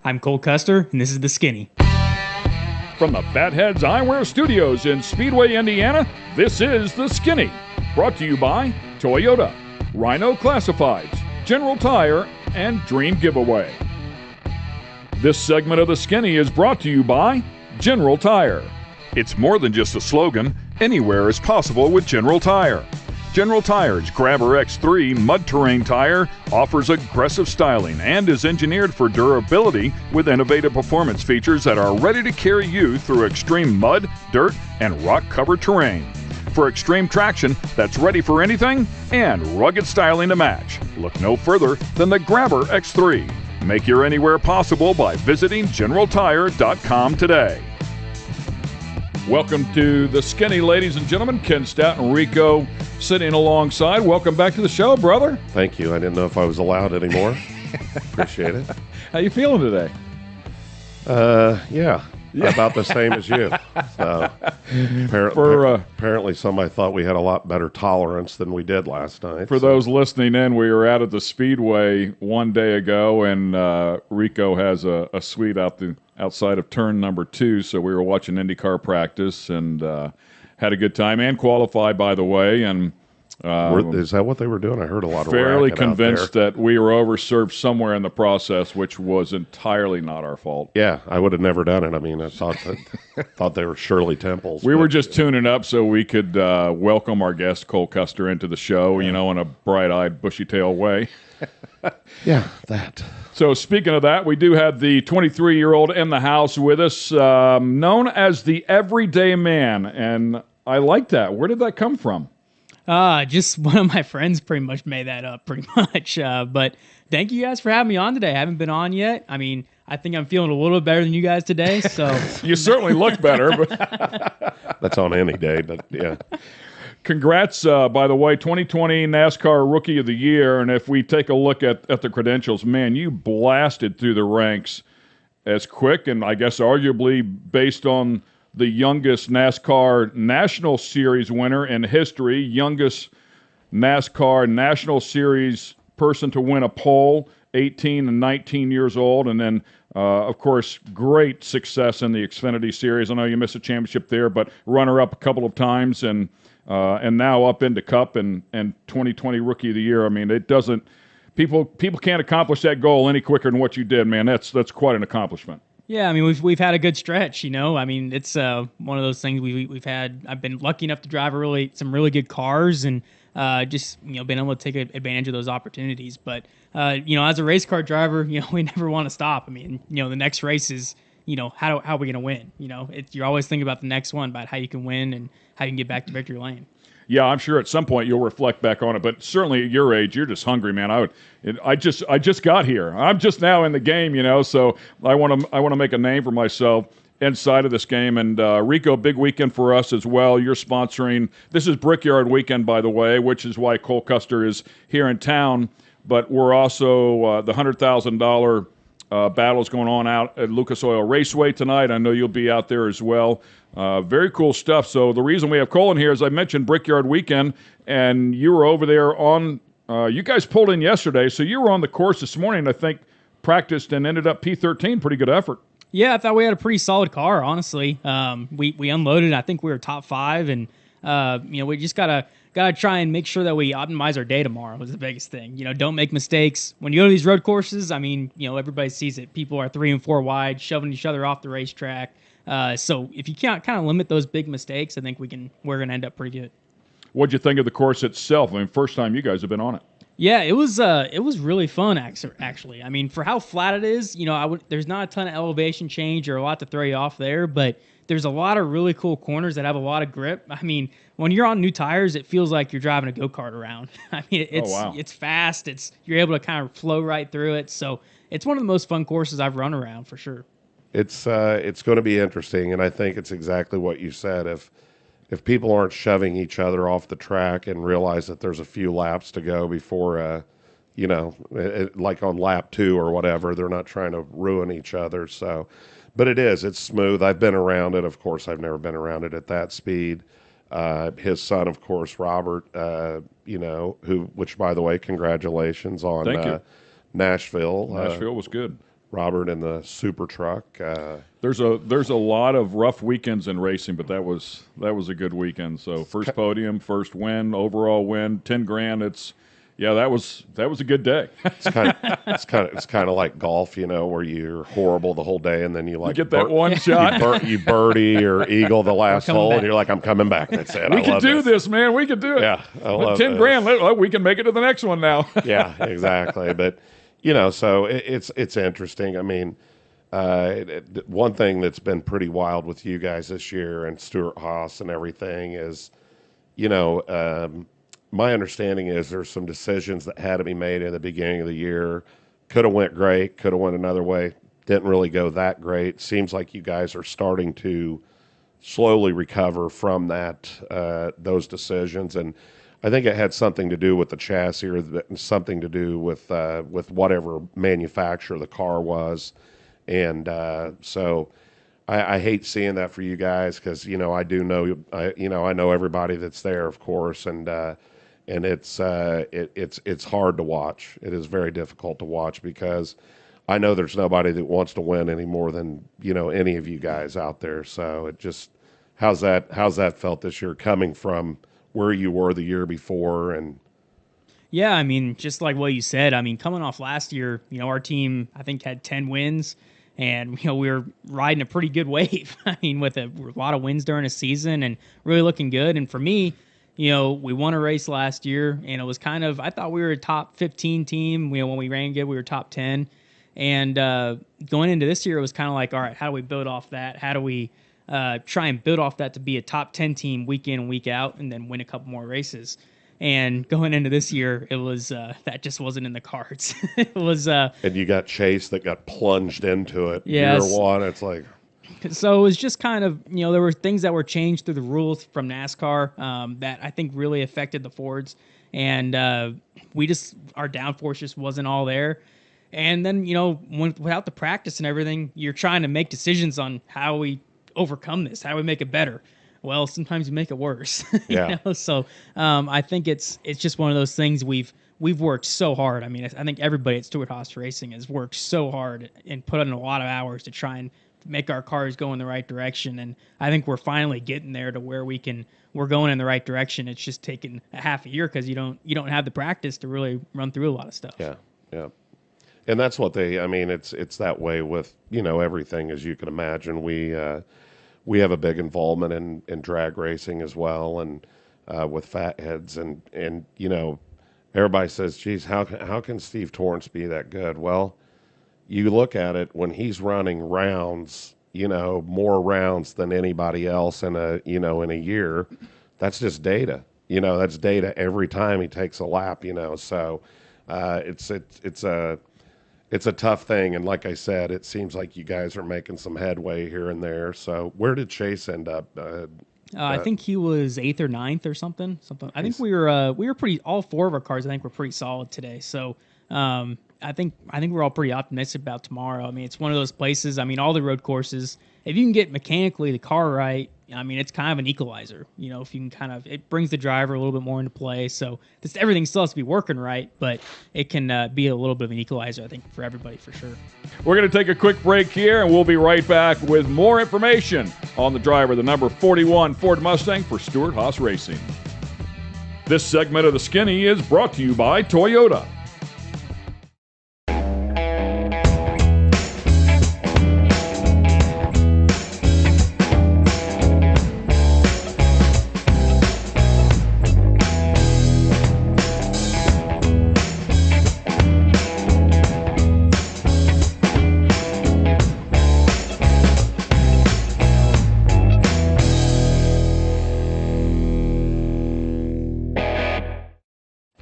I'm Cole Custer, and this is The Skinny. From the Fatheads Eyewear Studios in Speedway, Indiana, this is The Skinny. Brought to you by Toyota, Rhino Classifieds, General Tire, and Dream Giveaway. This segment of The Skinny is brought to you by General Tire. It's more than just a slogan. Anywhere is possible with General Tire. General Tire's Grabber X3 mud terrain tire offers aggressive styling and is engineered for durability with innovative performance features that are ready to carry you through extreme mud, dirt, and rock-covered terrain. For extreme traction that's ready for anything and rugged styling to match, look no further than the Grabber X3. Make your anywhere possible by visiting GeneralTire.com today. Welcome to The Skinny, ladies and gentlemen. Ken Stout and Rico sitting alongside. Welcome back to the show, brother. Thank you. I didn't know if I was allowed anymore. Appreciate it. How you feeling today? Yeah. About the same as you. So, apparently somebody thought we had a lot better tolerance than we did last night. For those listening in, we were out at the Speedway one day ago, and Rico has a suite outside of turn number 2, so we were watching IndyCar practice and had a good time and qualified, by the way. And is that what they were doing? I heard a lot of fairly racket convinced that we were overserved somewhere in the process, which was entirely not our fault. Yeah, I would have never done it. I mean, I thought they were Shirley Temples. We were just tuning up so we could welcome our guest, Cole Custer, into the show, in a bright-eyed, bushy-tailed way. Yeah, that. So speaking of that, we do have the 23-year-old in the house with us, known as the Everyday Man, and I like that. Where did that come from? Just one of my friends pretty much made that up pretty much. But thank you guys for having me on today. I haven't been on yet. I mean, I think I'm feeling a little better than you guys today. So you certainly look better. But that's on any day, but yeah. Congrats, by the way, 2020 NASCAR Rookie of the Year. And if we take a look at the credentials, man, you blasted through the ranks as quick and I guess arguably based on the youngest NASCAR National Series winner in history, youngest NASCAR National Series person to win a pole, 18 and 19 years old, and then, of course, great success in the Xfinity Series. I know you missed a championship there, but runner-up a couple of times, and now up into Cup and 2020 Rookie of the Year. I mean, it doesn't – people can't accomplish that goal any quicker than what you did, man. That's quite an accomplishment. Yeah, I mean, we've had a good stretch, I mean, it's one of those things we've had. I've been lucky enough to drive some really good cars and just, been able to take advantage of those opportunities. But, as a race car driver, we never want to stop. I mean, the next race is, how are we going to win? You're always thinking about the next one, about how you can win and how you can get back to victory lane. Yeah, I'm sure at some point you'll reflect back on it, but certainly at your age, you're just hungry, man. I just got here. I'm just now in the game, so I want to make a name for myself inside of this game. And Rico, big weekend for us as well. You're sponsoring. This is Brickyard Weekend, by the way, which is why Cole Custer is here in town. But we're also the $100,000 battle is going on out at Lucas Oil Raceway tonight. I know you'll be out there as well. Very cool stuff. So the reason we have Cole in here is I mentioned Brickyard Weekend, and you were over there on you guys pulled in yesterday, so you were on the course this morning, I think, practiced and ended up P13. Pretty good effort. Yeah, I thought we had a pretty solid car, honestly. We unloaded. I think we were top 5, and we just gotta try and make sure that we optimize our day tomorrow was the biggest thing. Don't make mistakes. When you go to these road courses, I mean, everybody sees it. People are 3 and 4 wide, shoving each other off the racetrack. So if you can't kind of limit those big mistakes, I think we're going to end up pretty good. What'd you think of the course itself? I mean, first time you guys have been on it. Yeah, it was really fun, actually. I mean, for how flat it is, there's not a ton of elevation change or a lot to throw you off there, but there's a lot of really cool corners that have a lot of grip. I mean, when you're on new tires, it feels like you're driving a go-kart around. I mean, it's fast. You're able to kind of flow right through it. So it's one of the most fun courses I've run around for sure. It's going to be interesting, and I think it's exactly what you said. If people aren't shoving each other off the track and realize that there's a few laps to go before, like on lap 2 or whatever, they're not trying to ruin each other. So, but it's smooth. I've been around it. Of course, I've never been around it at that speed. His son, of course, Robert, which by the way, congratulations on Thank you. Nashville. Nashville was good. Robert in the super truck. There's a lot of rough weekends in racing, but that was a good weekend. So first podium, first win, overall win, $10,000. That was a good day. It's kind of like golf, where you're horrible the whole day, and then you get that one shot. You birdie or eagle the last hole, and you're like, I'm coming back. That's it. We can do this, man. We can do it. Yeah, I love $10,000. We can make it to the next one now. Yeah, exactly. But so it's interesting. I mean, one thing that's been pretty wild with you guys this year and Stuart Haas and everything is, my understanding is there's some decisions that had to be made in the beginning of the year. Could have went great, could have went another way. Didn't really go that great. Seems like you guys are starting to slowly recover from those decisions. And I think it had something to do with the chassis or something to do with whatever manufacturer the car was. And so I hate seeing that for you guys because, I do know, I know everybody that's there, of course, and it's hard to watch. It is very difficult to watch because I know there's nobody that wants to win any more than any of you guys out there. So it just how's that felt this year coming from where you were the year before? And yeah, I mean, just like what you said, I mean, coming off last year, our team I think had 10 wins. And, we were riding a pretty good wave. I mean, with a lot of wins during a season and really looking good. And for me, we won a race last year, and it was I thought we were a top 15 team. When we ran good, we were top 10. And going into this year, it was kind of like, all right, how do we build off that? How do we try and build off that to be a top 10 team week in and week out and then win a couple more races? And going into this year, it was that just wasn't in the cards. It was and you got Chase that got plunged into it. Yes. Year one, it's like. So it was just kind of, there were things that were changed through the rules from NASCAR that I think really affected the Fords. And our downforce just wasn't all there. And then, without the practice and everything, you're trying to make decisions on how we overcome this, how we make it better. Well, sometimes you make it worse. Yeah. So I think it's just one of those things we've worked so hard. I mean, I think everybody at Stuart Haas Racing has worked so hard and put in a lot of hours to try and make our cars go in the right direction. And I think we're finally getting there to where we're going in the right direction. It's just taken a half a year because you don't have the practice to really run through a lot of stuff. Yeah. Yeah. And that's what it's that way with, everything, as you can imagine. We have a big involvement in drag racing as well. And, with fatheads and, everybody says, geez, how can Steve Torrance be that good? Well, you look at it when he's running rounds, more rounds than anybody else in a year. That's just data. That's data every time he takes a lap. So it's a tough thing. And like I said, it seems like you guys are making some headway here and there. So where did Chase end up? I think he was 8th or 9th or something. I think we were pretty. All four of our cars, I think, were pretty solid today. So. I think we're all pretty optimistic about tomorrow. I mean, it's one of those places. I mean, all the road courses, if you can get mechanically the car right, I mean, it's kind of an equalizer. If you can it brings the driver a little bit more into play. So everything still has to be working right, but it can be a little bit of an equalizer, I think, for everybody for sure. We're going to take a quick break here, and we'll be right back with more information on the driver, the number 41 Ford Mustang for Stuart Haas Racing. This segment of The Skinny is brought to you by Toyota.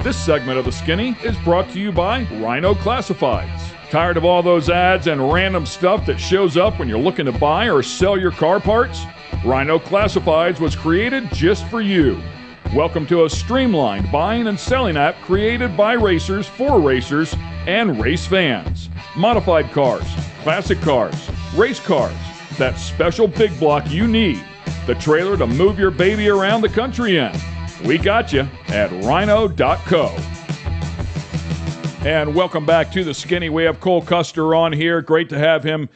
This segment of The Skinny is brought to you by Rhino Classifieds. Tired of all those ads and random stuff that shows up when you're looking to buy or sell your car parts? Rhino Classifieds was created just for you. Welcome to a streamlined buying and selling app created by racers for racers and race fans. Modified cars, classic cars, race cars, that special big block you need, the trailer to move your baby around the country in. We got you at rhino.co. And welcome back to the Skinny. We have Cole Custer on here. Great to have him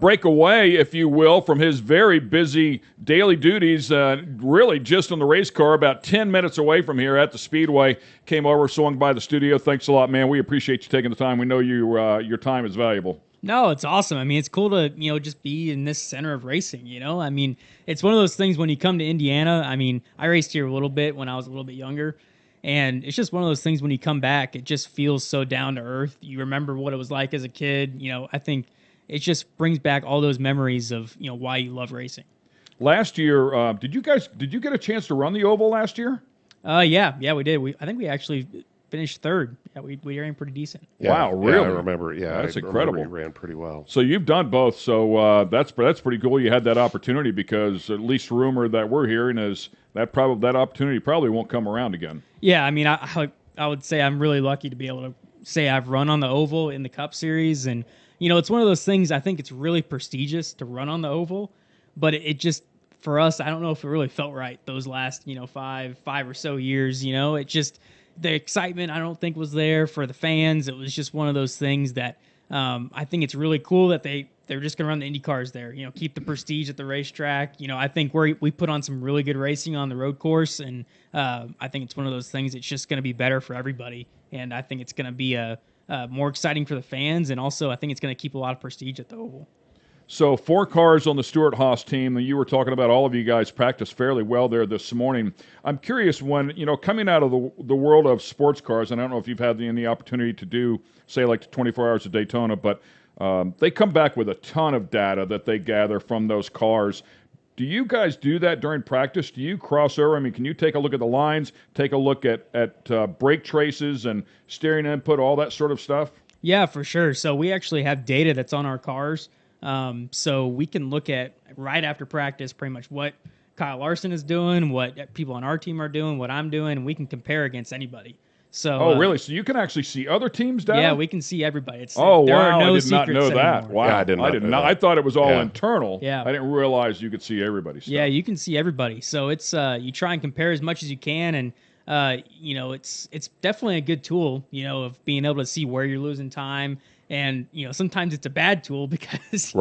break away, if you will, from his very busy daily duties. Really just on the race car, about 10 minutes away from here at the Speedway. Came over, swung by the studio. Thanks a lot, man. We appreciate you taking the time. We know your time is valuable. No, it's awesome. I mean, it's cool to, just be in this center of racing, I mean, it's one of those things when you come to Indiana. I mean, I raced here a little bit when I was a little bit younger. And it's just one of those things when you come back, it just feels so down to earth. You remember what it was like as a kid. I think it just brings back all those memories of, why you love racing. Last year, did you get a chance to run the oval last year? Yeah, we did. I think we actually finished third. Yeah, we ran pretty decent. Yeah, wow, really? Yeah, I remember. Yeah, that's incredible. You ran pretty well. So you've done both. So that's pretty cool. You had that opportunity, because at least rumor that we're hearing is that opportunity probably won't come around again. Yeah, I mean, I would say I'm really lucky to be able to say I've run on the oval in the Cup Series, and it's one of those things. I think it's really prestigious to run on the oval, but it just, for us, I don't know if it really felt right those last five or so years. It just, the excitement I don't think was there for the fans. It was just one of those things that I think it's really cool that they're just going to run the Indy cars there, keep the prestige at the racetrack. I think we put on some really good racing on the road course, and I think it's one of those things. It's just going to be better for everybody, and I think it's going to be more exciting for the fans, and also I think it's going to keep a lot of prestige at the oval. So 4 cars on the Stewart-Haas team, and you were talking about all of you guys practiced fairly well there this morning. I'm curious, when, coming out of the world of sports cars, and I don't know if you've had any opportunity to do, say, like the 24 Hours of Daytona, but they come back with a ton of data that they gather from those cars. Do you guys do that during practice? Do you cross over? I mean, can you take a look at the lines, take a look at brake traces and steering input, all that sort of stuff? Yeah, for sure. So we actually have data that's on our cars. So we can look at right after practice pretty much what Kyle Larson is doing, what people on our team are doing, what I'm doing, and we can compare against anybody. So, really? So you can actually see other teams' data? Yeah, we can see everybody. Wow! There are no I did not know that. Anymore. Wow, yeah, I did not know that. I thought it was all internal. Yeah, I didn't realize you could see everybody's stuff. Yeah, you can see everybody. So it's you try and compare as much as you can, and it's definitely a good tool. Of being able to see where you're losing time. And, sometimes it's a bad tool because,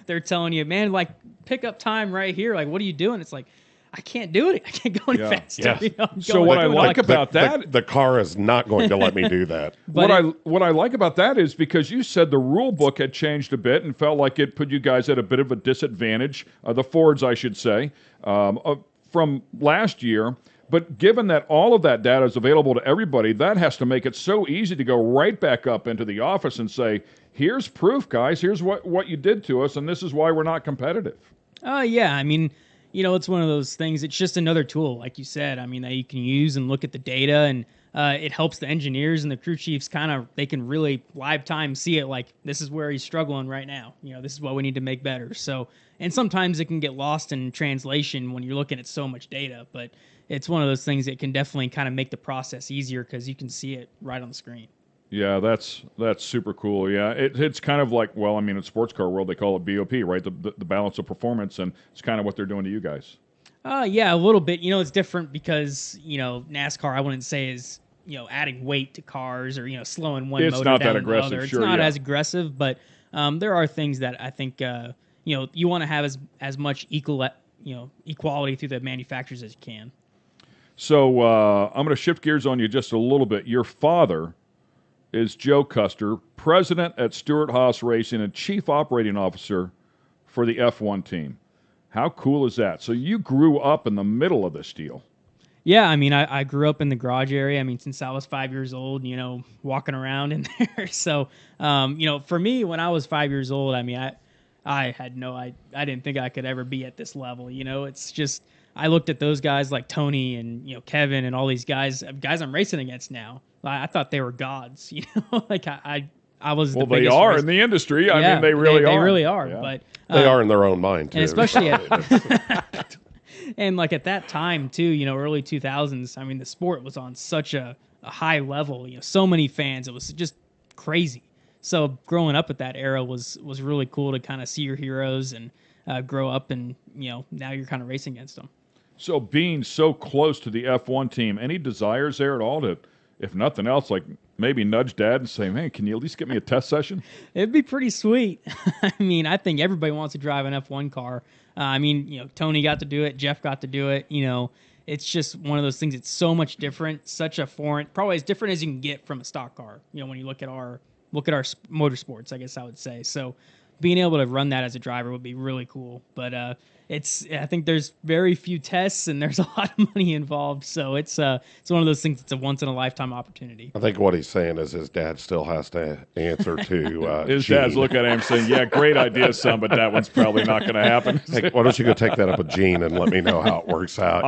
they're telling you, man, like, pick up time right here. Like, what are you doing? It's like, I can't do it. I can't go any faster. Yeah. So what I like about that... The car is not going to let me do that. What I like about that is because you said the rule book had changed a bit and felt like it put you guys at a bit of a disadvantage, the Fords, I should say, from last year. But given that all of that data is available to everybody, that has to make it so easy to go right back up into the office and say, here's proof, guys. Here's what you did to us, and this is why we're not competitive. Yeah. I mean, it's one of those things. It's just another tool, like you said. I mean, that you can use and look at the data, and it helps the engineers and the crew chiefs they can really live time see it, like, this is where he's struggling right now. This is what we need to make better. So, and sometimes it can get lost in translation when you're looking at so much data, but it's one of those things that can definitely kind of make the process easier because you can see it right on the screen. Yeah, that's super cool. Yeah, it's kind of like, well, I mean, in sports car world, they call it BOP, right? The balance of performance, and it's kind of what they're doing to you guys. Yeah, a little bit. It's different because, NASCAR, I wouldn't say is, adding weight to cars or, slowing one motor down that aggressive, the other. sure, It's not as aggressive, but there are things that I think, you want to have as much equality through the manufacturers as you can. So I'm going to shift gears on you just a little bit. Your father is Joe Custer, president at Stewart-Haas Racing and chief operating officer for the F1 team. How cool is that? So you grew up in the middle of this deal. Yeah, I mean, I grew up in the garage area. I mean, since I was 5 years old, walking around in there. So, for me, when I was 5 years old, I mean, I didn't think I could ever be at this level. It's just, I looked at those guys like Tony and, Kevin and all these guys I'm racing against now. I thought they were gods, like I was. Well, they are in the industry. I mean, they really are. They really are. Yeah. But they are in their own mind too. And especially and like at that time too, early 2000s. I mean, the sport was on such a high level. So many fans. It was just crazy. So growing up at that era was really cool to kind of see your heroes and grow up, and now you're kind of racing against them. So being so close to the F1 team, any desires there at all to if nothing else, like maybe nudge Dad and say, "Man, can you at least get me a test session?" It'd be pretty sweet. I mean, I think everybody wants to drive an F1 car. I mean, Tony got to do it. Jeff got to do it. It's just one of those things. It's so much different, such a foreign, probably as different as you can get from a stock car. When you look at our motorsports, I guess I would say. So being able to run that as a driver would be really cool. But I think there's very few tests and there's a lot of money involved. So it's one of those things. It's a once in a lifetime opportunity. I think what he's saying is his dad still has to answer to His Gene. dad's looking at him saying, "Yeah, great idea, son, but that one's probably not going to happen." Hey, why don't you go take that up with Gene and let me know how it works out?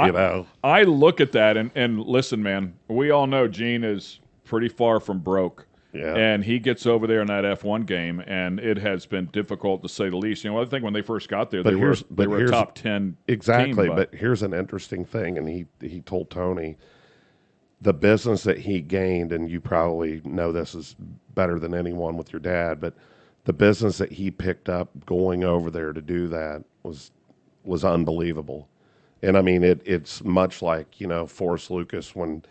I look at that and listen, man. We all know Gene is pretty far from broke. Yeah. And he gets over there in that F1 game, and it has been difficult to say the least. I think when they first got there, they were a top 10 exactly. team, but here's an interesting thing, and he told Tony the business that he gained, and you probably know this is better than anyone with your dad, but the business that he picked up going over there to do that was unbelievable. And I mean, it's much like Forrest Lucas when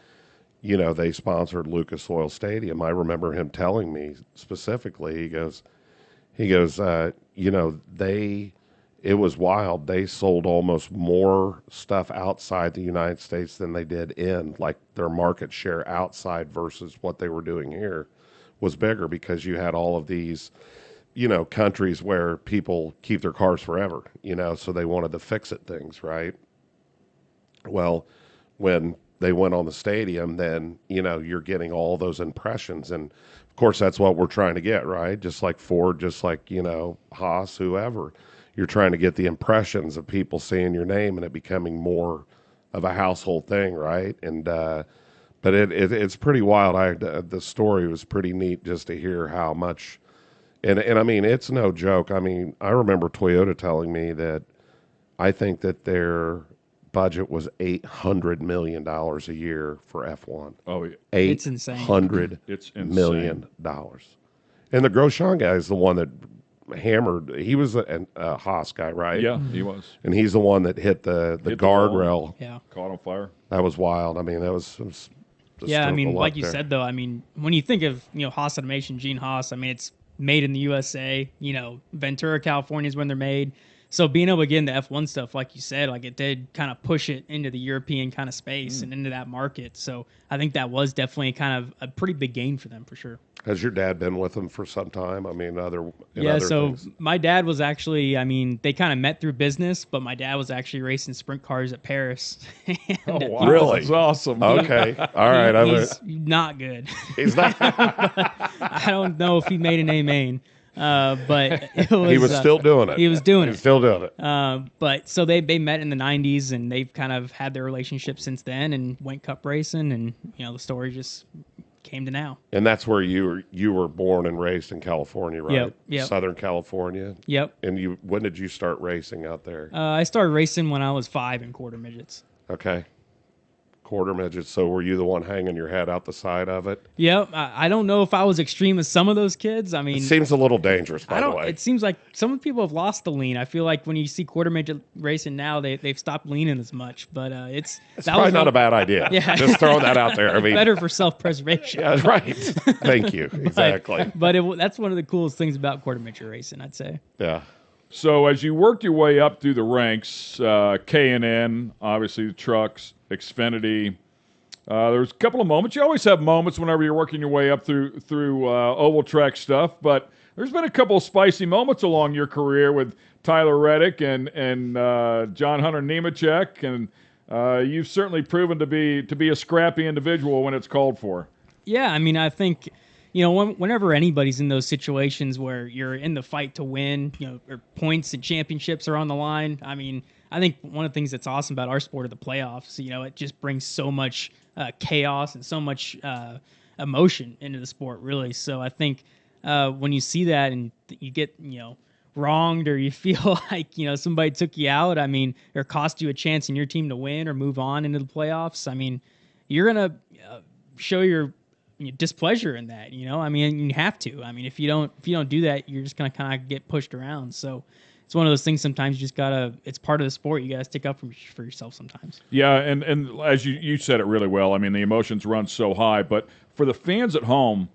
they sponsored Lucas Oil Stadium. I remember him telling me specifically, he goes, it was wild. They sold almost more stuff outside the United States than they did in, like their market share outside versus what they were doing here was bigger because you had all of these, countries where people keep their cars forever, so they wanted to fix it things, right? Well, when they went on the stadium, then, you're getting all those impressions. And of course, that's what we're trying to get, right? Just like Ford, just like, Haas, whoever. You're trying to get the impressions of people seeing your name and it becoming more of a household thing, right? And, but it's pretty wild. The story was pretty neat just to hear how much, and I mean, it's no joke. I mean, I remember Toyota telling me that I think that their budget was $800 million a year for F1. Oh, yeah. It's insane. $800 million. And the Grosjean guy is the one that hammered. He was a Haas guy, right? Yeah, he was. And he's the one that hit the guardrail. Yeah. Caught on fire. That was wild. I mean, that was just yeah, I mean, like you there. said, though, I mean, when you think of, Haas Automation, Gene Haas, I mean, it's made in the USA. Ventura, California is when they're made. So being able to get into F1 stuff, like you said, like it did kind of push it into the European kind of space and into that market. So I think that was definitely kind of a pretty big gain for them for sure. Has your dad been with them for some time? I mean, other things? Things? My dad was actually, I mean, they kind of met through business, but my dad was actually racing sprint cars at Paris. Oh, wow. Really? That's awesome. Okay. All right. He's not good. He's not. I don't know if he made an A main. But it was, he was still doing it. He was doing it. Still doing it. But so they met in the 90s and they've kind of had their relationship since then and went cup racing and the story just came to now. And that's where you were born and raised in California, right? Yep. Southern California. Yep. And when did you start racing out there? I started racing when I was 5 in quarter midgets. Okay. Quarter midgets. So were you the one hanging your head out the side of it? Yep. I don't know if I was extreme as some of those kids. I mean, it seems a little dangerous, by the way. It seems like some people have lost the lean. I feel like when you see quarter midget racing now, they've stopped leaning as much. But it's probably not a bad idea. Yeah. Just throwing that out there. I mean, better for self-preservation. Yeah, right. Thank you. Exactly. But that's one of the coolest things about quarter midget racing, I'd say. Yeah. So as you worked your way up through the ranks, K&N, obviously the trucks, Xfinity. There's a couple of moments. You always have moments whenever you're working your way up through oval track stuff, but there's been a couple of spicy moments along your career with Tyler Reddick and John Hunter Nemechek, and you've certainly proven to be a scrappy individual when it's called for. Yeah, I mean, I think whenever anybody's in those situations where you're in the fight to win, or points and championships are on the line. I mean, I think one of the things that's awesome about our sport are the playoffs. It just brings so much chaos and so much emotion into the sport, really. So I think when you see that and you get, wronged or you feel like, somebody took you out, I mean, or cost you a chance in your team to win or move on into the playoffs, I mean, you're going to show your displeasure in that, I mean, you have to. I mean, if you don't do that, you're just going to kind of get pushed around. So it's it's one of those things. Sometimes you just gotta. It's part of the sport. You gotta stick up for yourself sometimes. Yeah, and as you said it really well. I mean, the emotions run so high. But for the fans at home,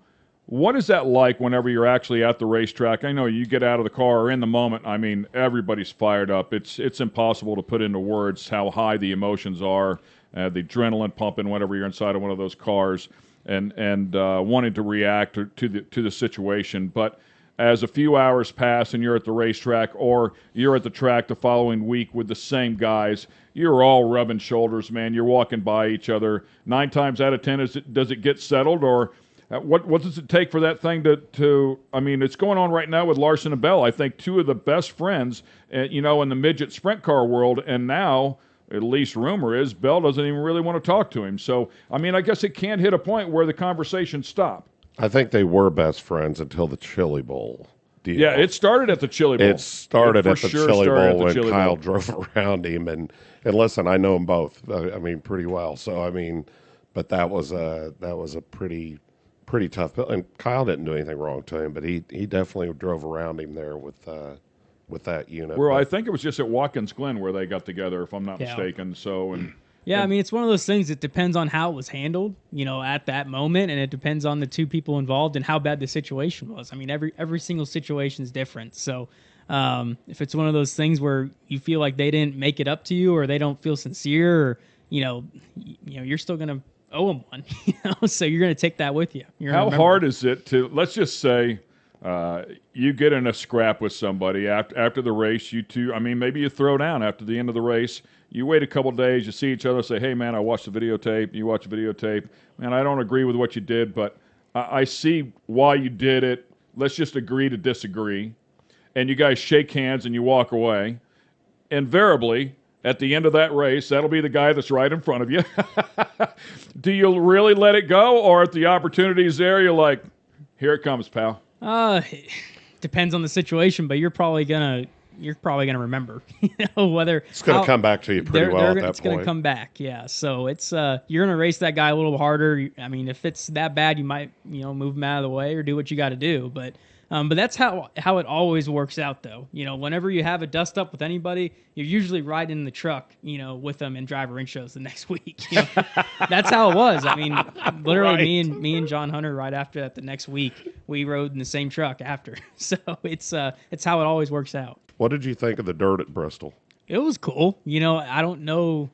what is that like whenever you're actually at the racetrack? I know you get out of the car or in the moment. I mean, everybody's fired up. It's impossible to put into words how high the emotions are, the adrenaline pumping whenever you're inside of one of those cars, and wanting to react to the situation. But as a few hours pass and you're at the racetrack or you're at the track the following week with the same guys, you're all rubbing shoulders, man. You're walking by each other. 9 times out of 10, does it get settled, or what does it take for that thing to I mean, it's going on right now with Larson and Bell. I think 2 of the best friends, in the midget sprint car world, and now, at least rumor is, Bell doesn't even really want to talk to him. So, I mean, I guess it can't hit a point where the conversations stop. I think they were best friends until the Chili Bowl deal. Yeah, it started at the Chili Bowl. It started at the Chili Bowl when Kyle Bowl. drove around him. And listen, I know them both, I mean, pretty well. So, I mean, but that was a pretty tough pill. And Kyle didn't do anything wrong to him, but he definitely drove around him there with that unit. Well, I think it was just at Watkins Glen where they got together, if I'm not mistaken. So, I mean, it's one of those things. It depends on how it was handled, at that moment, and it depends on the 2 people involved and how bad the situation was. I memean, every single situation is different. So, if it's one of those things where you feel like they didn't make it up to you, or they don't feel sincere, or you're still gonna owe them one. So you're gonna take that with you. How hard is it to, let's just say, you get in a scrap with somebody after the race, you two, I mean, maybe you throw down after the end of the race. You wait a couple days, you see each other, say, hey, man, I watched the videotape. You watch the videotape. Man, I don't agree with what you did, but I see why you did it. Let's just agree to disagree. And you guys shake hands and you walk away. Invariably, at the end of that race, that'll be the guy that's right in front of you. Do you really let it go, or if the opportunity's there, you're like, here it comes, pal? Depends on the situation, but you're probably gonna remember, whether it's gonna come back to you pretty well at that point. It's gonna come back, yeah. So it's you're gonna race that guy a little harder. I mean, if it's that bad, you might move him out of the way or do what you got to do. But that's how it always works out, though. Whenever you have a dust up with anybody, you're usually riding in the truck, with them in driver in shows the next week. That's how it was. I mean, literally, Right. me and John Hunter, right after that, the next week, we rode in the same truck after. So it's how it always works out. What did you think of the dirt at Bristol? It was cool. I don't know.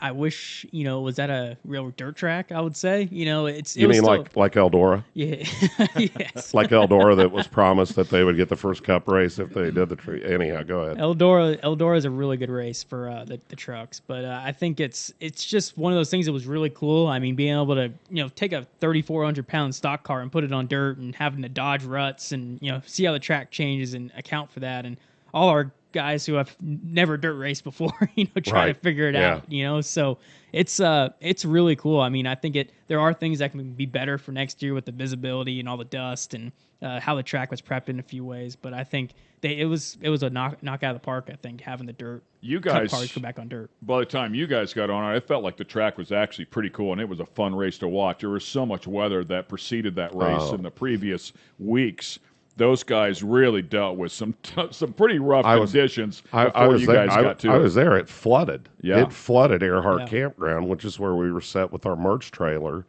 I wish, was that a real dirt track, I would say. You mean like Eldora? Yeah. Yes. Like Eldora that was promised that they would get the first cup race if they did the tree. Anyhow, go ahead. Eldora is a really good race for the trucks, but I think it's just one of those things that was really cool. I mean, being able to take a 3,400-pound stock car and put it on dirt and having to dodge ruts and see how the track changes and account for that, and all our guys who have never dirt raced before, trying to figure it out, so it's really cool. I mean, I think there are things that can be better for next year with the visibility and all the dust and how the track was prepped in a few ways, but I think it was a knock out of the park. I think having the dirt, you guys cars go back on dirt. By the time you guys got on it felt like the track was actually pretty cool, and it was a fun race to watch. There was so much weather that preceded that race in the previous weeks. Those guys really dealt with some pretty rough conditions before you guys got to it. I was there. It flooded. Yeah. It flooded Earhart Campground, which is where we were set with our merch trailer.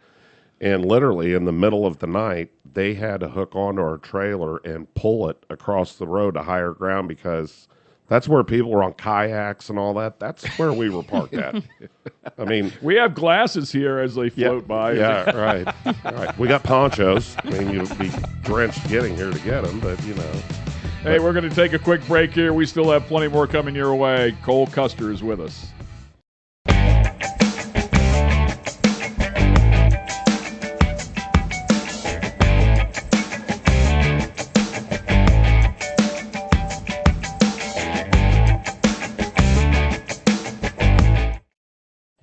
And literally in the middle of the night, they had to hook onto our trailer and pull it across the road to higher ground because that's where people were on kayaks and all that. That's where we were parked at. I mean, we have glasses here as they float by. Yeah, right. We got ponchos. I mean, you'd be drenched getting here to get them, but Hey, we're going to take a quick break here. We still have plenty more coming your way. Cole Custer is with us.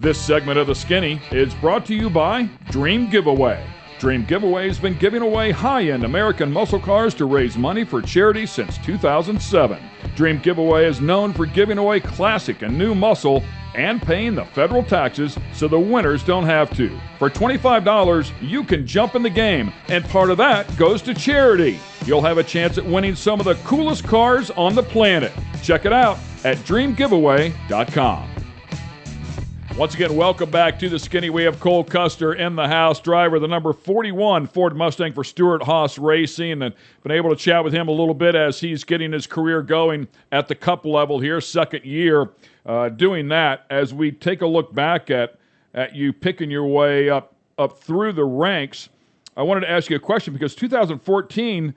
This segment of The Skinny is brought to you by Dream Giveaway. Dream Giveaway has been giving away high-end American muscle cars to raise money for charity since 2007. Dream Giveaway is known for giving away classic and new muscle and paying the federal taxes so the winners don't have to. For $25, you can jump in the game, and part of that goes to charity. You'll have a chance at winning some of the coolest cars on the planet. Check it out at dreamgiveaway.com. Once again, welcome back to the Skinny. We have Cole Custer in the house, driver, the number 41 Ford Mustang for Stewart-Haas Racing, and been able to chat with him a little bit as he's getting his career going at the Cup level here, second year doing that. As we take a look back at you picking your way up through the ranks, I wanted to ask you a question because 2014,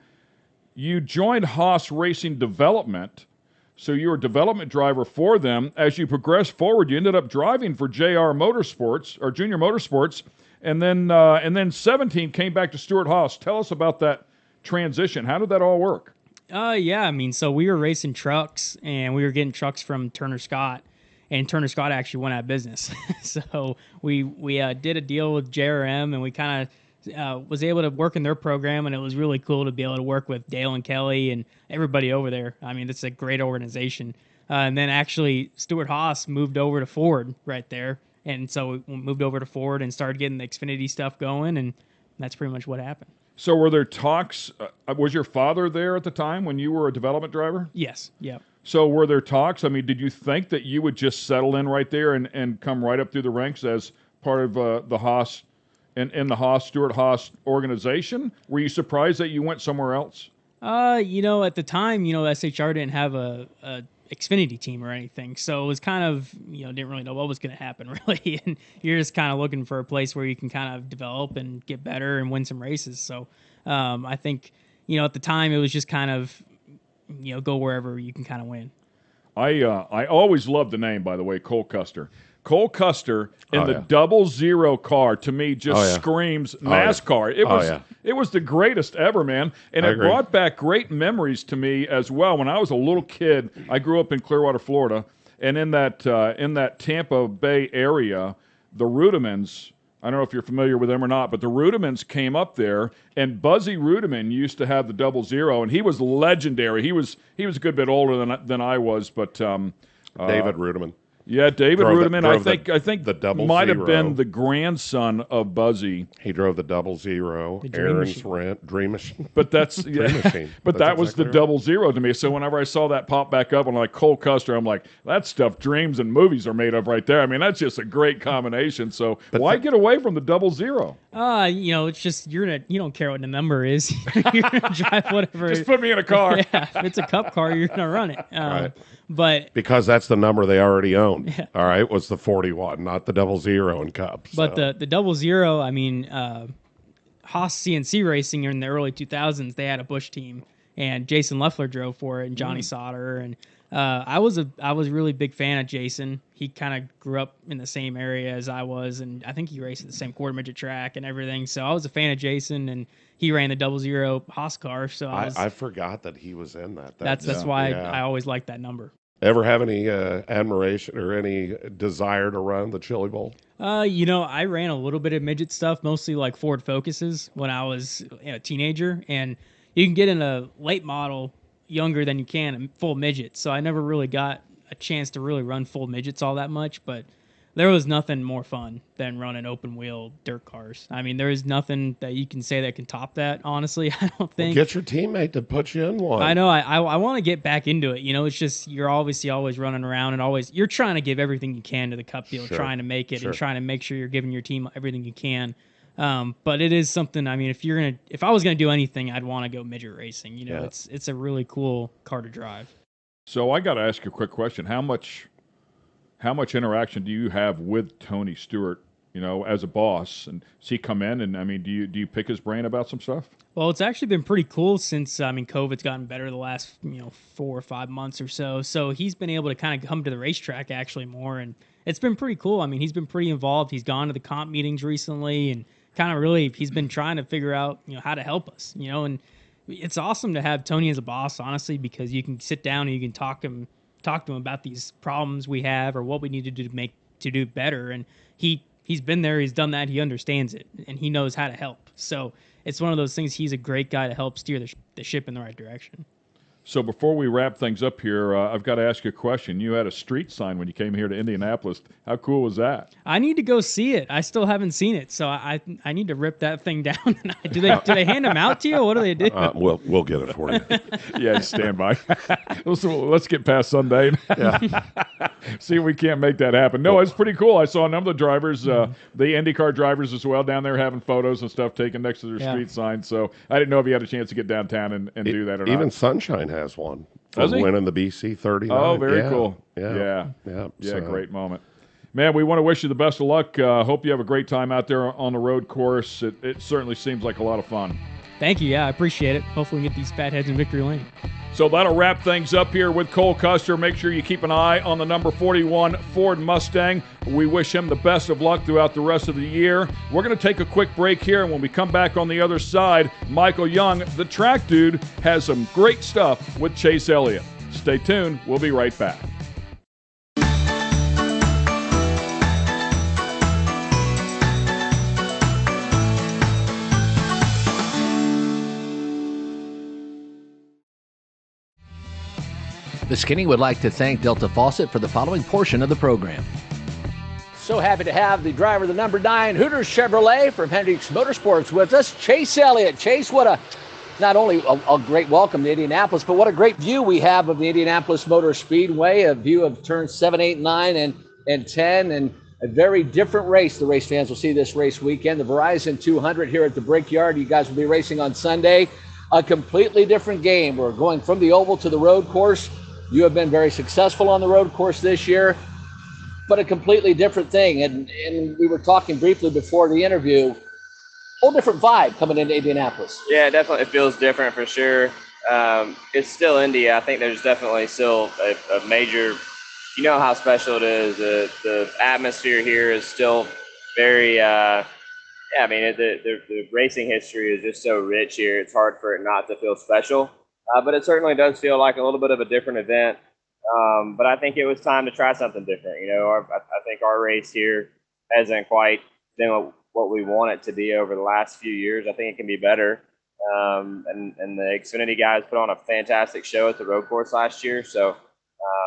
you joined Haas Racing Development. So you were a development driver for them. As you progressed forward, you ended up driving for JR Motorsports or Junior Motorsports, and then 17 came back to Stewart-Haas. Tell us about that transition. How did that all work? Yeah, I mean, so we were racing trucks, and we were getting trucks from Turner Scott, and Turner Scott actually went out of business. So we did a deal with JRM, and we kind of was able to work in their program, and it was really cool to be able to work with Dale and Kelly and everybody over there. I mean, it's a great organization. And then actually Stewart-Haas moved over to Ford right there. And so we moved over to Ford and started getting the Xfinity stuff going, and that's pretty much what happened. So were there talks? Was your father there at the time when you were a development driver? Yes, yeah. So were there talks? I mean, did you think that you would just settle in right there and come right up through the ranks as part of the Haas in the Stewart-Haas organization? Were you surprised that you went somewhere else? At the time, SHR didn't have a Xfinity team or anything, so it was kind of, didn't really know what was going to happen really, and you're just kind of looking for a place where you can kind of develop and get better and win some races. So I think, at the time it was just kind of, go wherever you can kind of win. I always loved the name, by the way, Cole Custer. Cole Custer in the 00 car to me just screams NASCAR. It was the greatest ever, man, and it brought back great memories to me as well. When I was a little kid, I grew up in Clearwater, Florida, and in that Tampa Bay area, the Rudimans. I don't know if you're familiar with them or not, but the Rudimans came up there, and Buzzy Rudiman used to have the 00, and he was legendary. He was a good bit older than I was, but David Rudiman. Yeah, David Rudiman. I think the might have been the grandson of Buzzy. He drove the 00, Aaron's Dream Machine. But that's Dream Machine. But that was the 00 to me. So whenever I saw that pop back up, and like Cole Custer, I'm like, that stuff dreams and movies are made of right there. I mean, that's just a great combination. So why get away from the 00? It's just you don't care what the number is. You're gonna drive whatever. Just put me in a car. Yeah, if it's a Cup car, you're gonna run it. Right. But because that's the number they already own. Yeah. All right, was the 41, not the 00 in Cup. So. But the 00, I mean, Haas CNC Racing in the early 2000s, they had a Busch team, and Jason Leffler drove for it, and Johnny Sauter, and I was a really big fan of Jason. He kind of grew up in the same area as I was, and I think he raced at the same quarter midget track and everything. So I was a fan of Jason, and he ran the 00 Haas car. So I forgot that he was in that. That's why I always liked that number. Ever have any admiration or any desire to run the Chili Bowl? I ran a little bit of midget stuff, mostly like Ford Focuses when I was a teenager, and you can get in a late model younger than you can in full midget. So I never really got a chance to really run full midgets all that much, but there was nothing more fun than running open wheel dirt cars. I mean, there is nothing that you can say that can top that, honestly. I don't think. Well, get your teammate to put you in one. I know. I want to get back into it. It's just you're obviously always running around and you're trying to give everything you can to the Cup deal, trying to make it and trying to make sure you're giving your team everything you can. But it is something. I mean, if I was gonna do anything, I'd want to go midget racing. It's a really cool car to drive. So I got to ask you a quick question. How much interaction do you have with Tony Stewart, as a boss? And does he come in and, I mean, do you pick his brain about some stuff? Well, it's actually been pretty cool since, COVID's gotten better the last, 4 or 5 months or so. So he's been able to kind of come to the racetrack actually more, and it's been pretty cool. I mean, he's been pretty involved. He's gone to the comp meetings recently and kind of really, he's been trying to figure out, how to help us, and it's awesome to have Tony as a boss, honestly, because you can sit down and you can talk to him about these problems we have or what we need to do to do better. And he's been there, he's done that, he understands it, and he knows how to help. So it's one of those things. He's a great guy to help steer the ship in the right direction. So before we wrap things up here, I've got to ask you a question. You had a street sign when you came here to Indianapolis. How cool was that? I need to go see it. I still haven't seen it, so I need to rip that thing down. do they hand them out to you? What do they do? We'll get it for you. Yeah, just stand by. Let's get past Sunday. Yeah. See if we can't make that happen. No, it's pretty cool. I saw a number of the drivers, the IndyCar drivers as well, down there having photos and stuff taken next to their street sign. So I didn't know if you had a chance to get downtown and do that or not. Even Sunshine has one. Does he? Winning the BC 39. Oh, very cool. Yeah. Great moment. Man, we want to wish you the best of luck. Hope you have a great time out there on the road course. It certainly seems like a lot of fun. Thank you. Yeah, I appreciate it. Hopefully we can get these fatheads in victory lane. So that'll wrap things up here with Cole Custer. Make sure you keep an eye on the number 41 Ford Mustang. We wish him the best of luck throughout the rest of the year. We're going to take a quick break here, and when we come back on the other side, Michael Young, the track dude, has some great stuff with Chase Elliott. Stay tuned. We'll be right back. The Skinny would like to thank Delta Faucet for the following portion of the program. So happy to have the driver of the number 9 Hooters Chevrolet from Hendricks Motorsports with us, Chase Elliott. Chase, not only a great welcome to Indianapolis, but what a great view we have of the Indianapolis Motor Speedway, a view of turns 7, 8, 9, and 10, and a very different race. The race fans will see this race weekend. The Verizon 200 here at the Brickyard. You guys will be racing on Sunday. A completely different game. We're going from the oval to the road course. You have been very successful on the road course this year, but a completely different thing. And we were talking briefly before the interview, whole different vibe coming into Indianapolis. Yeah, definitely it feels different for sure. It's still Indy. I think there's definitely still a major, you know how special it is. The atmosphere here is still very, the racing history is just so rich here. It's hard for it not to feel special. But it certainly does feel like a little bit of a different event. But I think it was time to try something different. You know, I think our race here hasn't quite been what we want it to be over the last few years. I think it can be better. And the Xfinity guys put on a fantastic show at the road course last year. So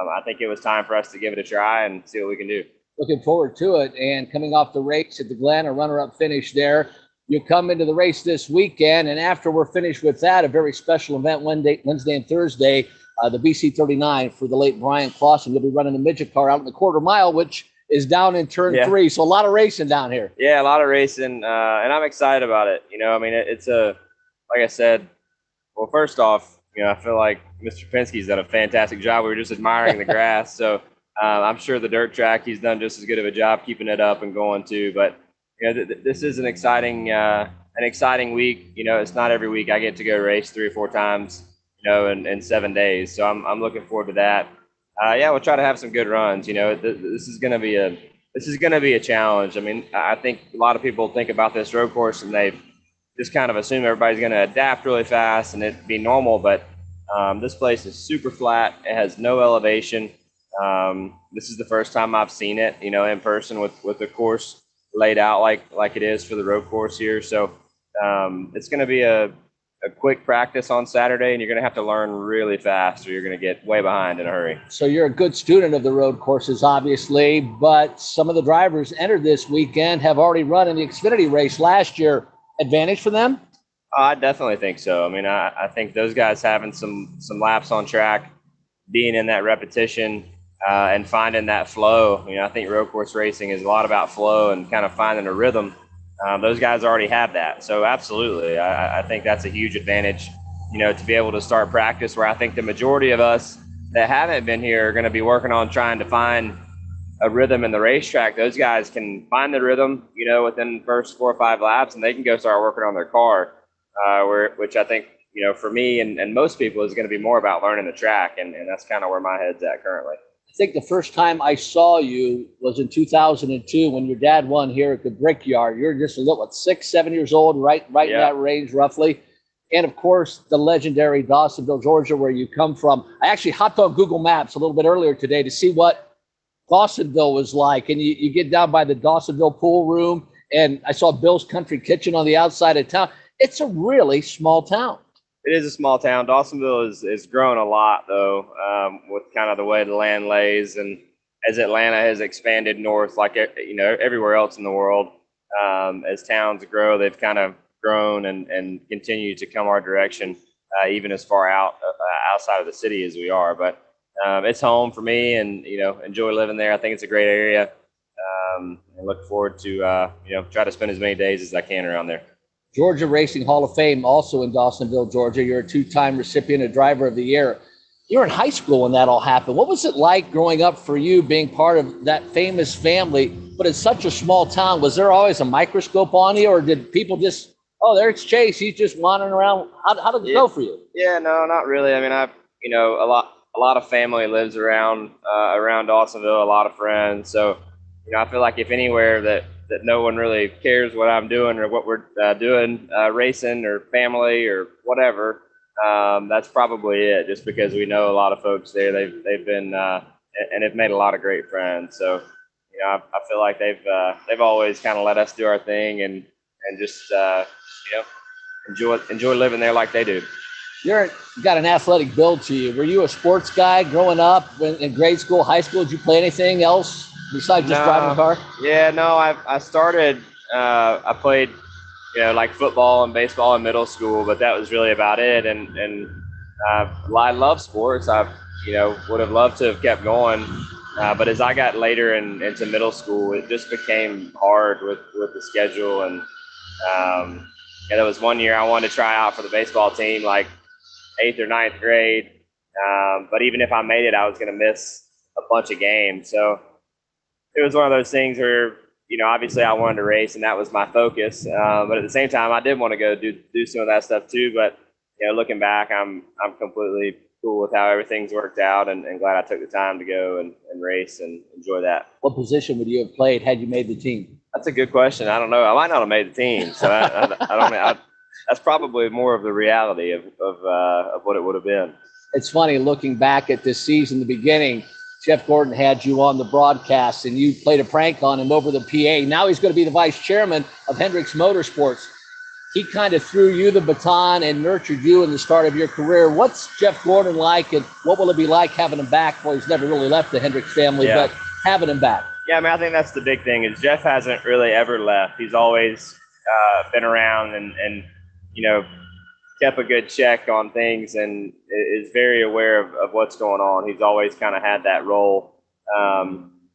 I think it was time for us to give it a try and see what we can do. Looking forward to it. And coming off the race at the Glen, a runner-up finish there. You come into the race this weekend, and after we're finished with that, a very special event Wednesday and Thursday, the BC 39 for the late Brian Clausen. You'll be running a midget car out in the quarter mile, which is down in turn 3. So a lot of racing down here. Yeah, a lot of racing, and I'm excited about it. You know, I mean, it's like I said, well, first off, you know, I feel like Mr. Penske's done a fantastic job. We were just admiring the grass. So I'm sure the dirt track, he's done just as good of a job keeping it up and going too. But you know, this is an exciting week. You know, it's not every week I get to go race 3 or 4 times, you know, in 7 days. So I'm looking forward to that. We'll try to have some good runs. You know, this is going to be a challenge. I mean, I think a lot of people think about this road course and they just kind of assume everybody's going to adapt really fast and it'd be normal. But this place is super flat. It has no elevation. This is the first time I've seen it, you know, in person with the course laid out like it is for the road course here. So it's going to be a quick practice on Saturday, and you're going to have to learn really fast or you're going to get way behind in a hurry. So you're a good student of the road courses, obviously, but some of the drivers entered this weekend have already run in the Xfinity race last year. Advantage for them? I definitely think so. I mean, I think those guys having some laps on track, being in that repetition, and finding that flow. You know, I think road course racing is a lot about flow and kind of finding a rhythm. Those guys already have that. So absolutely, I think that's a huge advantage, you know, to be able to start practice where I think the majority of us that haven't been here are going to be working on trying to find a rhythm in the racetrack. Those guys can find the rhythm, you know, within the first 4 or 5 laps, and they can go start working on their car, which I think, you know, for me and most people is going to be more about learning the track. And that's kind of where my head's at currently. I think the first time I saw you was in 2002 when your dad won here at the Brickyard. You're just a little, 6, 7 years old, right in that range roughly. And of course, the legendary Dawsonville, Georgia, where you come from. I actually hopped on Google Maps a little bit earlier today to see what Dawsonville was like. And you get down by the Dawsonville pool room, and I saw Bill's Country Kitchen on the outside of town. It's a really small town. It is a small town. Dawsonville is grown a lot though, with kind of the way the land lays, and as Atlanta has expanded north, like everywhere else in the world, as towns grow, they've kind of grown and continue to come our direction, even as far outside of the city as we are. But it's home for me, and enjoy living there. I think it's a great area, and look forward to try to spend as many days as I can around there. Georgia Racing Hall of Fame, also in Dawsonville, Georgia. You're a 2-time recipient of Driver of the Year. You were in high school when that all happened. What was it like growing up for you, being part of that famous family, but it's such a small town? Was there always a microscope on you, or did people just, oh, there's Chase, he's just wandering around? How did it go for you? Yeah, no, not really. I mean, a lot of family lives around Dawsonville, a lot of friends. So, I feel like if anywhere that no one really cares what I'm doing or what we're doing, racing or family or whatever, that's probably it. Just because we know a lot of folks there, they've been and have made a lot of great friends. So, I feel like they've always kind of let us do our thing and just enjoy living there like they do. You got an athletic build to you. Were you a sports guy growing up in grade school, high school? Did you play anything else besides just driving a car? Yeah, no, I started, I played, like football and baseball in middle school, but that was really about it. And I love sports. I, would have loved to have kept going. But as I got later into middle school, it just became hard with the schedule. And there was one year I wanted to try out for the baseball team, like 8th or 9th grade. But even if I made it, I was going to miss a bunch of games. So it was one of those things where, obviously I wanted to race and that was my focus. But at the same time, I did want to go do some of that stuff too. But, looking back, I'm completely cool with how everything's worked out and glad I took the time to go and race and enjoy that. What position would you have played had you made the team? That's a good question. I don't know. I might not have made the team. So I don't know. That's probably more of the reality of what it would have been. It's funny looking back at this season, the beginning, Jeff Gordon had you on the broadcast and you played a prank on him over the PA. Now he's going to be the vice chairman of Hendricks Motorsports. He kind of threw you the baton and nurtured you in the start of your career. What's Jeff Gordon like, and what will it be like having him back? Well, he's never really left the Hendricks family, but having him back. Yeah, I mean, I think that's the big thing is Jeff hasn't really ever left. He's always been around and kept a good check on things and is very aware of what's going on. He's always kind of had that role.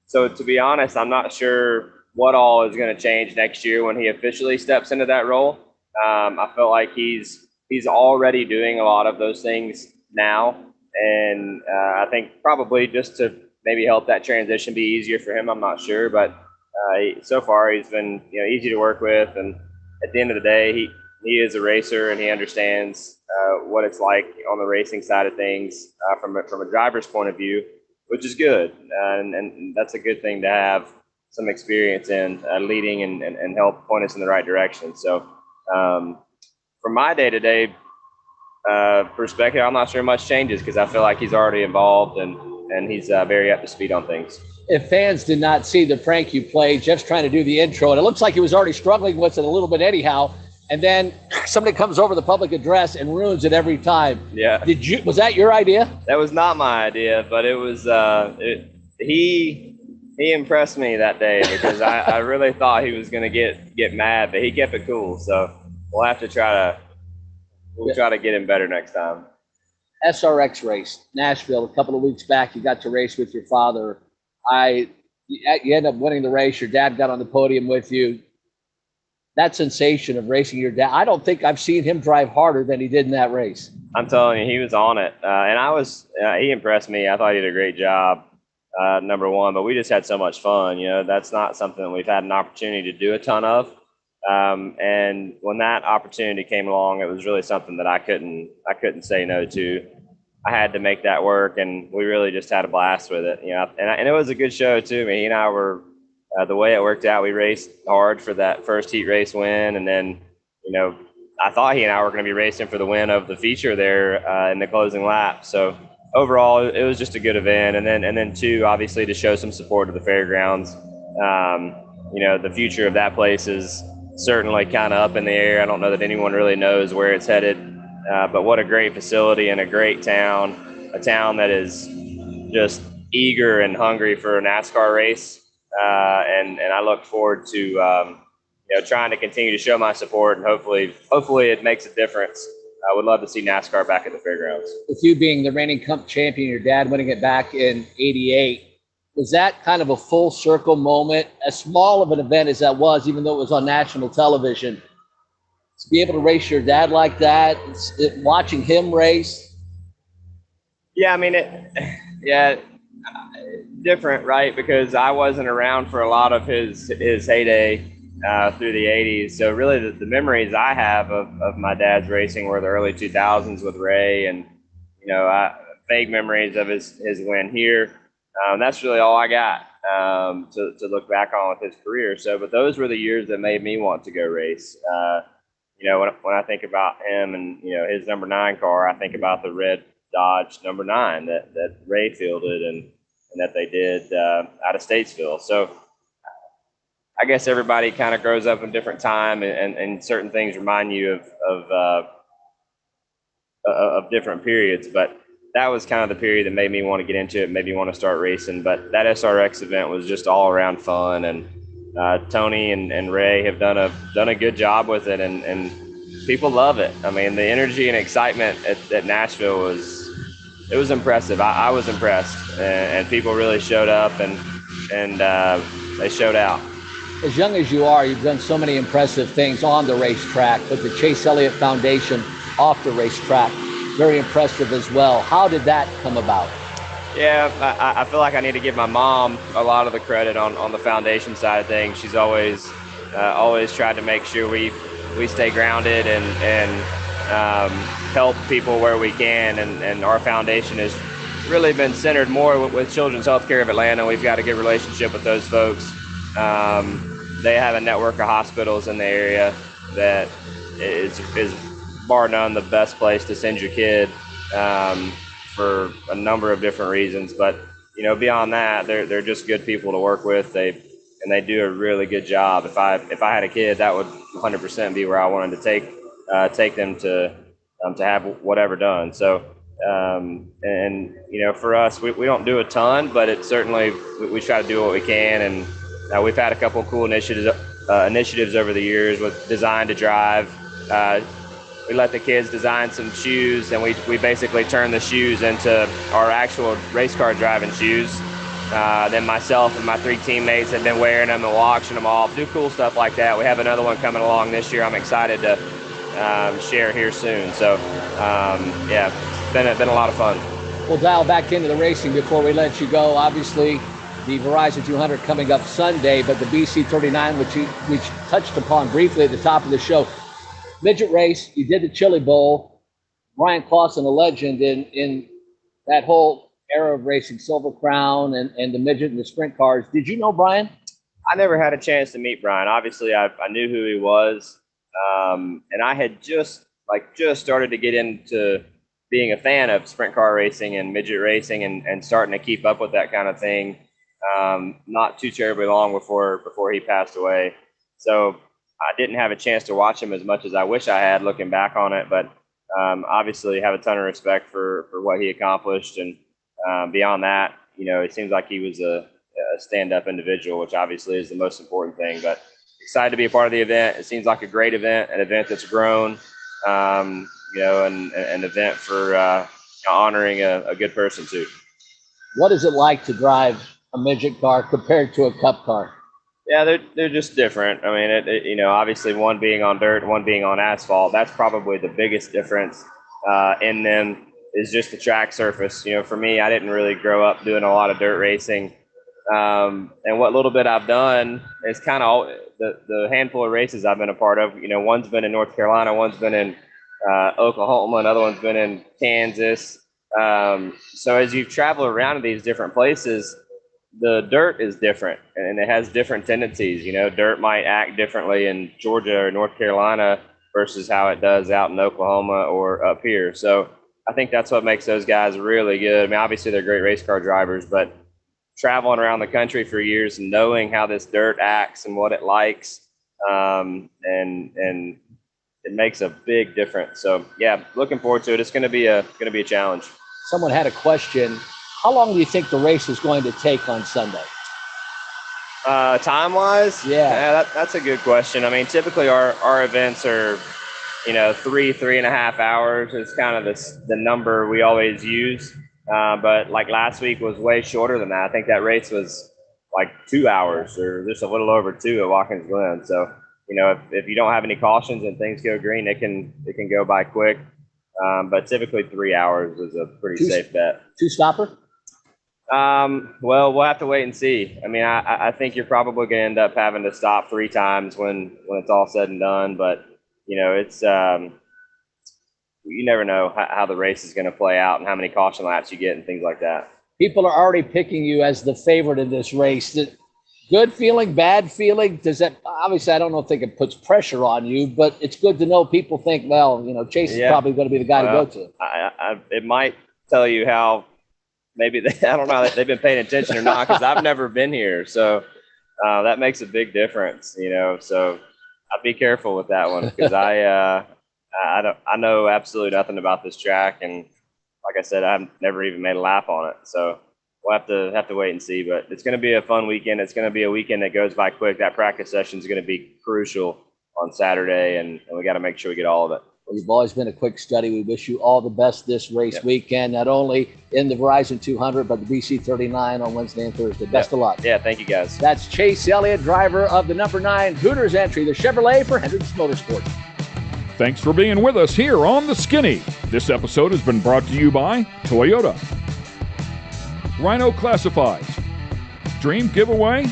So to be honest, I'm not sure what all is going to change next year when he officially steps into that role. I felt like he's already doing a lot of those things now. And I think probably just to maybe help that transition be easier for him, I'm not sure. But so far he's been easy to work with. And at the end of the day, he is a racer and he understands what it's like on the racing side of things from a driver's point of view, which is good. And that's a good thing to have some experience in leading and help point us in the right direction. So from my day-to-day perspective, I'm not sure much changes because I feel like he's already involved and he's very up to speed on things. If fans did not see the prank you played, Jeff's trying to do the intro, and it looks like he was already struggling with it a little bit anyhow. And then somebody comes over the public address and ruins it every time. Yeah. Was that your idea? That was not my idea, but it was. He impressed me that day because I really thought he was going to get mad, but he kept it cool. So we'll have to try to get him better next time. SRX race, Nashville, a couple of weeks back. You got to race with your father. You end up winning the race. Your dad got on the podium with you. That sensation of racing your dad, I don't think I've seen him drive harder than he did in that race. I'm telling you, he was on it. And he impressed me. I thought he did a great job, number one, but we just had so much fun. That's not something that we've had an opportunity to do a ton of. And when that opportunity came along, it was really something that I couldn't say no to. I had to make that work, and we really just had a blast with it. And it was a good show too. He and I were, the way it worked out, we raced hard for that first heat race win. And then, I thought he and I were going to be racing for the win of the feature there in the closing lap. So overall, it was just a good event. And then two, obviously to show some support to the fairgrounds. The future of that place is certainly kind of up in the air. I don't know that anyone really knows where it's headed But what a great facility and a great town, a town that is just eager and hungry for a NASCAR race. And I look forward to trying to continue to show my support, and hopefully it makes a difference. I would love to see NASCAR back at the fairgrounds. With you being the reigning Cup champion, your dad winning it back in '88, was that kind of a full circle moment, as small of an event as that was, even though it was on national television, to be able to race your dad like that, watching him race? Yeah, I mean, different, right? Because I wasn't around for a lot of his heyday through the 80s. So really the memories I have of my dad's racing were the early 2000s with Ray, and, vague memories of his win here. That's really all I got to look back on with his career. So, but those were the years that made me want to go race. When I think about him and, his number 9 car, I think about the red Dodge number 9 that Ray fielded and that they did out of Statesville. So I guess everybody kind of grows up in a different time, and certain things remind you of different periods. But that was kind of the period that made me want to get into it, made me want to start racing. But that SRX event was just all around fun, and Tony and Ray have done a good job with it, and people love it. I mean, the energy and excitement at Nashville was impressive. I was impressed, and people really showed up, and they showed out. As young as you are, you've done so many impressive things on the racetrack, but the Chase Elliott Foundation off the racetrack, very impressive as well. How did that come about? Yeah, I feel like I need to give my mom a lot of the credit on the foundation side of things. She's always tried to make sure we stay grounded and help people where we can. And our foundation has really been centered more with Children's Healthcare of Atlanta. We've got a good relationship with those folks. They have a network of hospitals in the area that is bar none the best place to send your kid for a number of different reasons. But beyond that, they're just good people to work with. They do a really good job. If I had a kid, that would 100% be where I wanted to take them to have whatever done. So for us, we don't do a ton, but it certainly we try to do what we can. And we've had a couple of cool initiatives over the years with Design to Drive. We let the kids design some shoes, and we basically turn the shoes into our actual race car driving shoes. Then myself and my 3 teammates have been wearing them and washing them off, do cool stuff like that. We have another one coming along this year I'm excited to share here soon. So, it's been a lot of fun. We'll dial back into the racing before we let you go. Obviously, the Verizon 200 coming up Sunday, but the BC 39, which touched upon briefly at the top of the show. Midget race, you did the Chili Bowl. Brian Clausen, a legend in that whole era of racing, Silver Crown and the midget and the sprint cars. Did you know Brian? I never had a chance to meet Brian. Obviously, I knew who he was, and I had just started to get into being a fan of sprint car racing and midget racing, and starting to keep up with that kind of thing. Not too terribly long before he passed away. So I didn't have a chance to watch him as much as I wish I had, looking back on it. But obviously have a ton of respect for what he accomplished. And beyond that, it seems like he was a stand-up individual, which obviously is the most important thing. But excited to be a part of the event. It seems like a great event, an event that's grown, and an event for honoring a good person too. What is it like to drive a midget car compared to a cup car? Yeah, they're just different. I mean, obviously one being on dirt, one being on asphalt. That's probably the biggest difference in them, is just the track surface. For me, I didn't really grow up doing a lot of dirt racing. And what little bit I've done is kind of the handful of races I've been a part of. One's been in North Carolina, one's been in Oklahoma, another one's been in Kansas. So as you travel around to these different places, the dirt is different, and it has different tendencies. Dirt might act differently in Georgia or North Carolina versus how it does out in Oklahoma or up here. So I think that's what makes those guys really good. I mean, obviously they're great race car drivers, but traveling around the country for years and knowing how this dirt acts and what it likes, and it makes a big difference. So yeah, looking forward to it. It's going to be a challenge. Someone had a question. How long do you think the race is going to take on Sunday? Time-wise? Yeah. That's a good question. I mean, typically our events are, 3.5 hours is kind of the number we always use. But like last week was way shorter than that. I think that race was like 2 hours or just a little over 2 at Watkins Glen. So, if you don't have any cautions and things go green, it can go by quick. But typically 3 hours is a pretty safe bet. Two-stopper? Well, we'll have to wait and see. I mean, I think you're probably going to end up having to stop 3 times when it's all said and done. But, it's you never know how the race is going to play out and how many caution laps you get and things like that. People are already picking you as the favorite in this race. Good feeling, bad feeling? Does that, obviously, I don't know if it puts pressure on you, but it's good to know people think, well, Chase is probably going to be the guy to go to. It might tell you how maybe I don't know if they've been paying attention or not, because I've never been here. So that makes a big difference, so I'd be careful with that one, because I know absolutely nothing about this track. And like I said, I've never even made a lap on it. So we'll have to wait and see, but it's going to be a fun weekend. It's going to be a weekend that goes by quick. That practice session is going to be crucial on Saturday, and we got to make sure we get all of it. Well, you've always been a quick study. We wish you all the best this race weekend, not only in the Verizon 200, but the BC 39 on Wednesday and Thursday. Best of luck. Yeah, thank you, guys. That's Chase Elliott, driver of the number 9 Hooters entry, the Chevrolet for Hendricks Motorsports. Thanks for being with us here on The Skinny. This episode has been brought to you by Toyota, Rhino Classifieds, Dream Giveaway,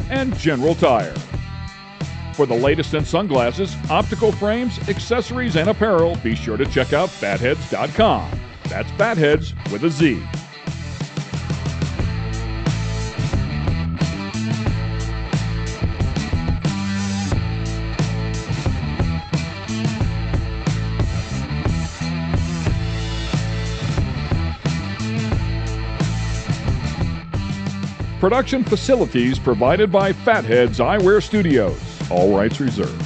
and General Tire. For the latest in sunglasses, optical frames, accessories, and apparel, be sure to check out fatheads.com. That's Fatheads with a Z. Production facilities provided by Fatheads Eyewear Studios. All rights reserved.